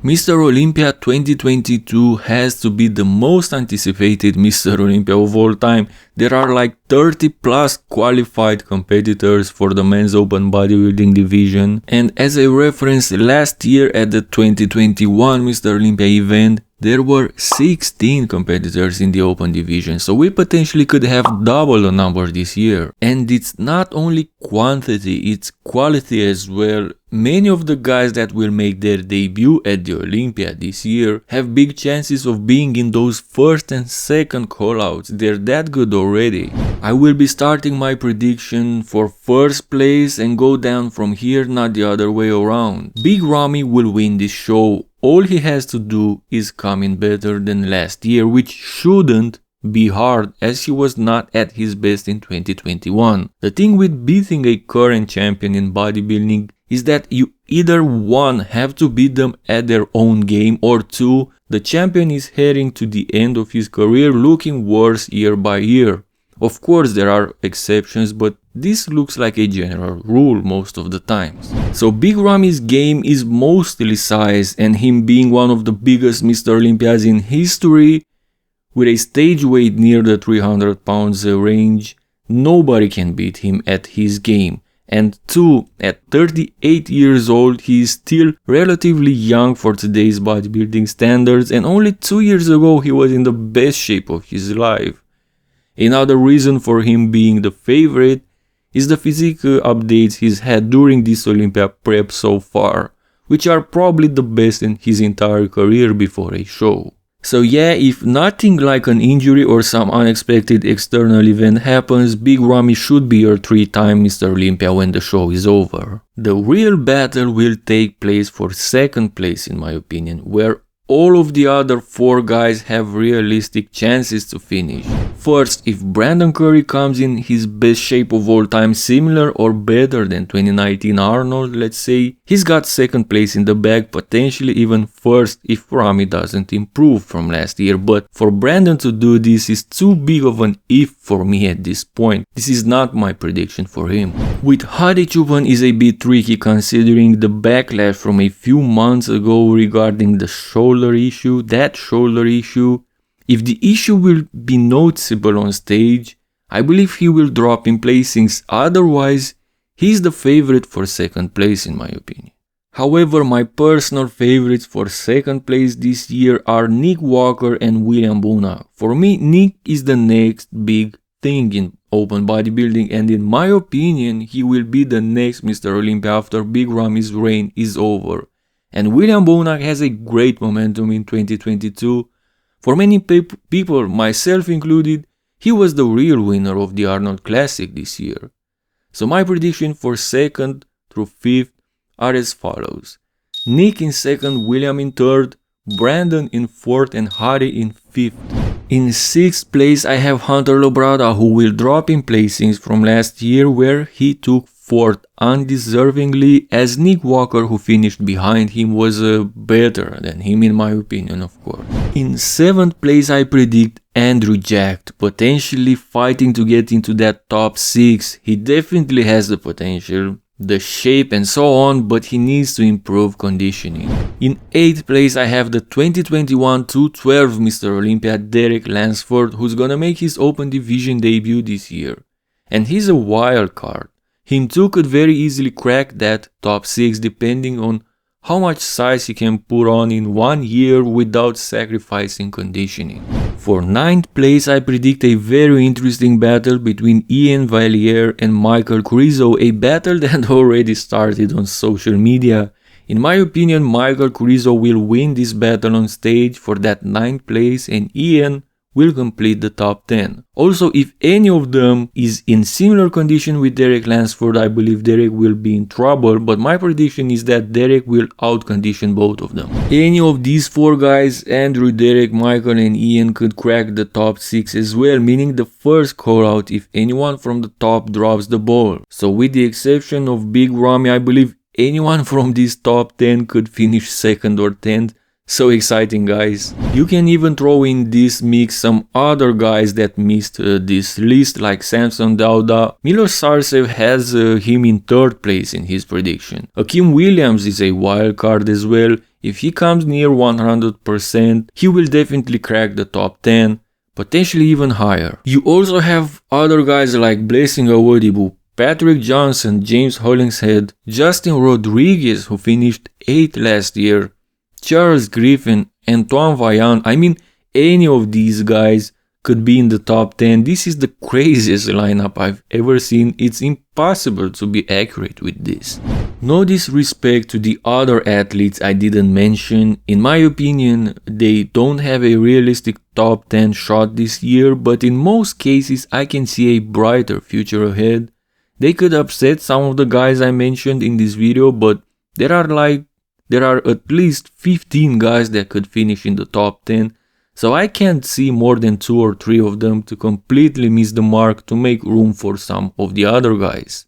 Mr. Olympia 2022 has to be the most anticipated Mr. Olympia of all time. There are like 30 plus qualified competitors for the men's open bodybuilding division, and as a reference, last year at the 2021 Mr. Olympia event, there were 16 competitors in the open division, so we potentially could have double the number this year. And it's not only quantity, it's quality as well. Many of the guys that will make their debut at the Olympia this year have big chances of being in those first and second callouts. They're that good already. I will be starting my prediction for first place and go down from here, not the other way around. Big Ramy will win this show. All he has to do is come in better than last year, which shouldn't be hard as he was not at his best in 2021. The thing with beating a current champion in bodybuilding is that you either 1 have to beat them at their own game, or 2 the champion is heading to the end of his career looking worse year by year. Of course there are exceptions, but this looks like a general rule most of the times. So Big Ramy's game is mostly size, and him being one of the biggest Mr. Olympias in history with a stage weight near the 300 pounds range, nobody can beat him at his game. And 2, at 38 years old, he is still relatively young for today's bodybuilding standards, and only 2 years ago he was in the best shape of his life. Another reason for him being the favorite is the physique updates he's had during this Olympia prep so far, which are probably the best in his entire career before a show. So yeah, if nothing like an injury or some unexpected external event happens, Big Ramy should be your 3-time Mr. Olympia when the show is over. The real battle will take place for second place in my opinion, where all of the other 4 guys have realistic chances to finish. First, if Brandon Curry comes in his best shape of all time, similar or better than 2019 Arnold, let's say, he's got second place in the bag, potentially even first if Ramy doesn't improve from last year. But for Brandon to do this is too big of an if for me at this point. This is not my prediction for him. With Hadi, Choopan is a bit tricky considering the backlash from a few months ago regarding the shoulder issue. If the issue will be noticeable on stage, I believe he will drop in placings, otherwise he's the favorite for second place in my opinion. However, my personal favorites for second place this year are Nick Walker and William Bonac. For me, Nick is the next big thing in open bodybuilding, and in my opinion he will be the next Mr. Olympia after Big Ramy's reign is over. And William Bonac has a great momentum in 2022. For many people, myself included, he was the real winner of the Arnold Classic this year. So my prediction for 2nd through 5th are as follows. Nick in 2nd, William in 3rd, Brandon in 4th and Hadi in 5th. In 6th place I have Hunter Labrada, who will drop in placings from last year where he took 4th undeservingly, as Nick Walker, who finished behind him, was better than him in my opinion, of course. In 7th place I predict Andrew Jacked, potentially fighting to get into that top 6. He definitely has the potential, the shape and so on, but he needs to improve conditioning. In 8th place I have the 2021 212 Mr. Olympia Derek Lansford, who's gonna make his open division debut this year. And he's a wild card. Him too could very easily crack that top 6 depending on how much size he can put on in 1 year without sacrificing conditioning. For 9th place I predict a very interesting battle between Ian Valliere and Michal Krizo, a battle that already started on social media. In my opinion, Michal Krizo will win this battle on stage for that 9th place, and Ian will complete the top 10. Also, if any of them is in similar condition with Derek Lansford, I believe Derek will be in trouble, but my prediction is that Derek will outcondition both of them. Any of these 4 guys, Andrew, Derek, Michal and Ian, could crack the top 6 as well, meaning the first call out if anyone from the top drops the ball. So with the exception of Big Ramy, I believe anyone from this top 10 could finish 2nd or 10th. So exciting, guys. You can even throw in this mix some other guys that missed this list, like Samson Dauda. Milos Sarcev has him in 3rd place in his prediction. Akim Williams is a wild card as well. If he comes near 100%, he will definitely crack the top 10, potentially even higher. You also have other guys like Blessing Awodibu, Patrick Johnson, James Hollingshead, Justin Rodriguez, who finished 8th last year, Charles Griffin, Antoine Vaillant. I mean, any of these guys could be in the top 10. This is the craziest lineup I've ever seen. It's impossible to be accurate with this. No disrespect to the other athletes I didn't mention. In my opinion, they don't have a realistic top 10 shot this year, but in most cases I can see a brighter future ahead. They could upset some of the guys I mentioned in this video, but there are at least 15 guys that could finish in the top 10. So I can't see more than 2 or 3 of them to completely miss the mark to make room for some of the other guys.